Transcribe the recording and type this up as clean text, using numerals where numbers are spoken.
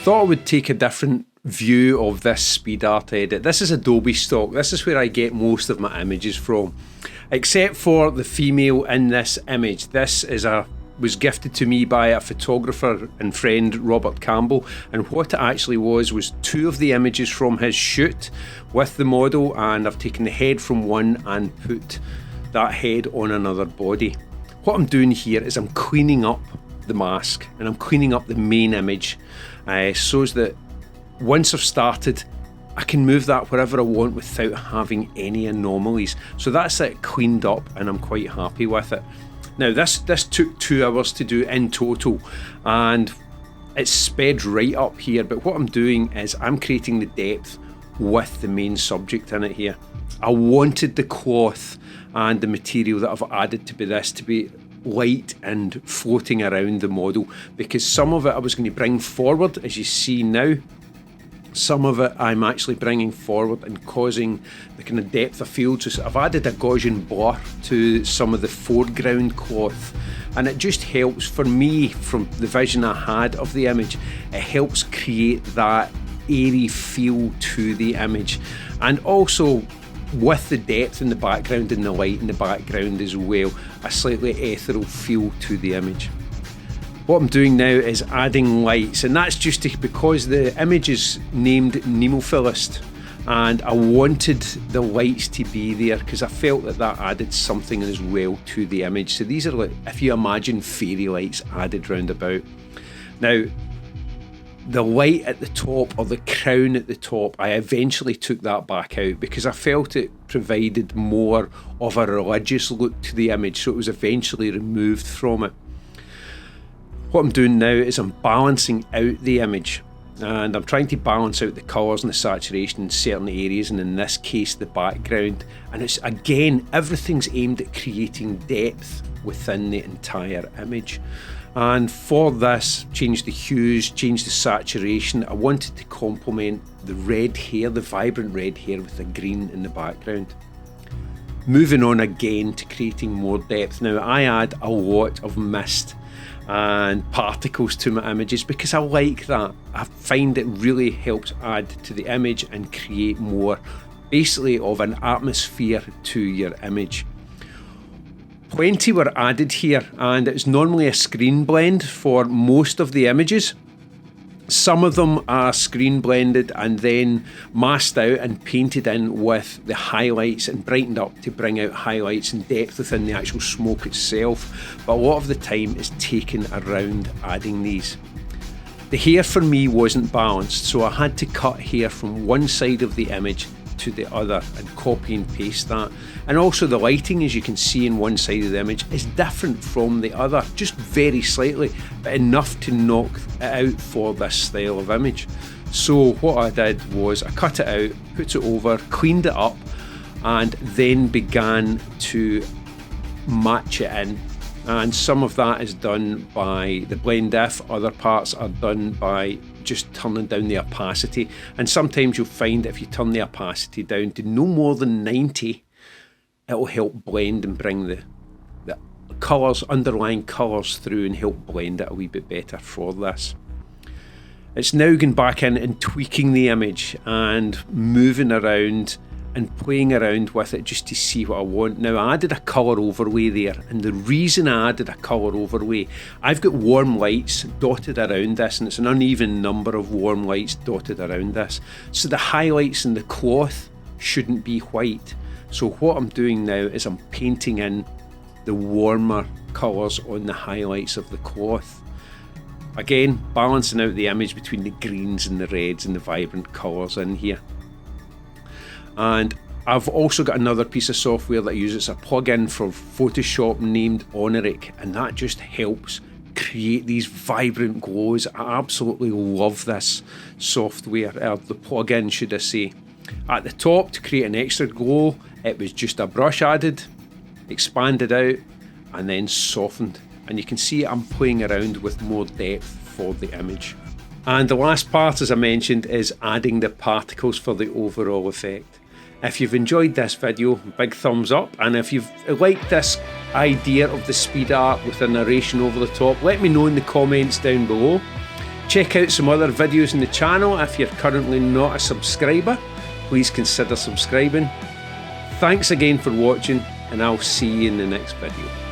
thought I would take a different view of this speed art edit. This is Adobe stock. This is where I get most of my images from, except for the female in this image. This was gifted to me by a photographer and friend, Robert Campbell, and what it actually was 2 of the images from his shoot with the model, and I've taken the head from one and put that head on another body. What I'm doing here is I'm cleaning up the mask and I'm cleaning up the main image so that once I've started, I can move that wherever I want without having any anomalies. So that's it cleaned up, and I'm quite happy with it. Now this took 2 hours to do in total, and it's sped right up here, but what I'm doing is I'm creating the depth with the main subject in it here. I wanted the cloth and the material that I've added to be light and floating around the model, because some of it I was going to bring forward, as you see now. Some of it I'm actually bringing forward and causing the kind of depth of field. So I've added a Gaussian blur to some of the foreground cloth, and it just helps for me, from the vision I had of the image, it helps create that airy feel to the image, and also with the depth in the background and the light in the background as well, a slightly ethereal feel to the image. What I'm doing now is adding lights, and that's just because the image is named Nemophilist, and I wanted the lights to be there because I felt that added something as well to the image. So these are, like, if you imagine fairy lights added round about. Now, the light at the top, or the crown at the top, I eventually took that back out because I felt it provided more of a religious look to the image, so it was eventually removed from it. What I'm doing now is I'm balancing out the image, and I'm trying to balance out the colours and the saturation in certain areas, and in this case the background, and it's again, everything's aimed at creating depth within the entire image. And for this, change the hues, change the saturation. I wanted to complement the red hair, the vibrant red hair, with the green in the background. Moving on again to creating more depth. Now I add a lot of mist and particles to my images because I like that. I find it really helps add to the image and create more, basically, of an atmosphere to your image. Plenty were added here, and it's normally a screen blend for most of the images. Some of them are screen blended and then masked out and painted in with the highlights and brightened up to bring out highlights and depth within the actual smoke itself, but a lot of the time is taken around adding these. The hair for me wasn't balanced, so I had to cut hair from one side of the image to the other and copy and paste that. And also the lighting, as you can see in one side of the image, is different from the other, just very slightly, but enough to knock it out for this style of image. So what I did was I cut it out, put it over, cleaned it up, and then began to match it in. And some of that is done by the blend if, other parts are done by just turning down the opacity, and sometimes you'll find if you turn the opacity down to no more than 90, it'll help blend and bring the colours, underlying colours through, and help blend it a wee bit better for this. It's now going back in and tweaking the image and moving around and playing around with it just to see what I want. Now I added a colour overlay there, and the reason I added a colour overlay, I've got warm lights dotted around this, and it's an uneven number of warm lights dotted around this, so the highlights in the cloth shouldn't be white. So what I'm doing now is I'm painting in the warmer colours on the highlights of the cloth. Again, balancing out the image between the greens and the reds and the vibrant colours in here. And I've also got another piece of software that I use. It's a plugin for Photoshop named Honoric, and that just helps create these vibrant glows. I absolutely love this software, the plugin should I say. At the top, to create an extra glow, it was just a brush added, expanded out, and then softened. And you can see I'm playing around with more depth for the image. And the last part, as I mentioned, is adding the particles for the overall effect. If you've enjoyed this video, big thumbs up, and if you've liked this idea of the speed art with a narration over the top, let me know in the comments down below. Check out some other videos in the channel. If you're currently not a subscriber, please consider subscribing. Thanks again for watching, and I'll see you in the next video.